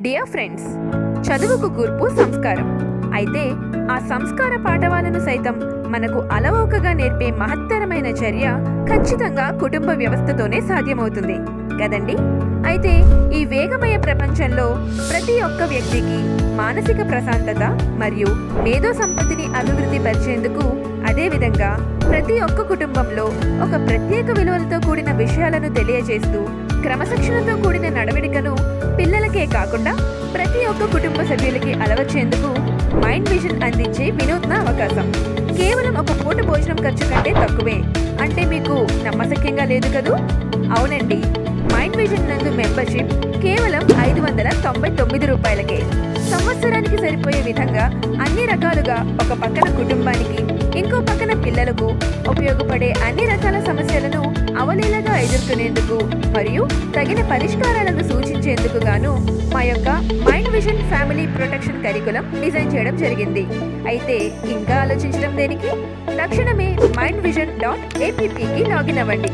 Dear friends, చదువుకు కూర్పు సంస్కారం. అయితే ఆ సంస్కార పాఠవాలను సైతం మనకు అలవోకగా నేర్పే మహత్తరమైన చర్య ఖచ్చితంగా కుటుంబ వ్యవస్థతోనే సాధ్యమవుతుంది కదండి. అయితే ఈ వేగమయ ప్రపంచంలో ప్రతి ఒక్క వ్యక్తికి మానసిక ప్రశాంతత మరియు మేధో సంపత్తిని అభివృద్ధి పరిచేందుకు, అదేవిధంగా ప్రతి ఒక్క కుటుంబంలో ఒక ప్రత్యేక విలువలతో కూడిన విషయాలను తెలియజేస్తూ క్రమశిక్షణతో కూడిన నడవడికను పిల్లలకే కాకుండా ప్రతి ఒక్క కుటుంబ సభ్యులకి అలవర్చేందుకు మైండ్ విజన్ అందించే వినూత్న అవకాశం. కేవలం ఒక పూట భోజనం ఖర్చు కంటే తక్కువే అంటే మీకు నమ్మశక్యంగా లేదు కదూ? అవునండి, మైండ్ విజన్ నందు మెంబర్షిప్ కేవలం 599 రూపాయలకే. సంవత్సరానికి సరిపోయే విధంగా అన్ని రకాలుగా, ఒక పక్కన కుటుంబానికి, ఇంకో పక్కన పిల్లలకు ఉపయోగపడే అన్ని రకాల సమస్యలను అవలీలగా ఎదుర్కొనేందుకు మరియు తగిన పరిష్కారాలను సూచించేందుకు గాను మా యొక్క mind vision family protection curriculum design చేయడం జరిగింది. అయితే ఇంకా ఆలోచించడం దేనికి? తక్షణమే mindvision.app కి లాగిన్ అవ్వండి.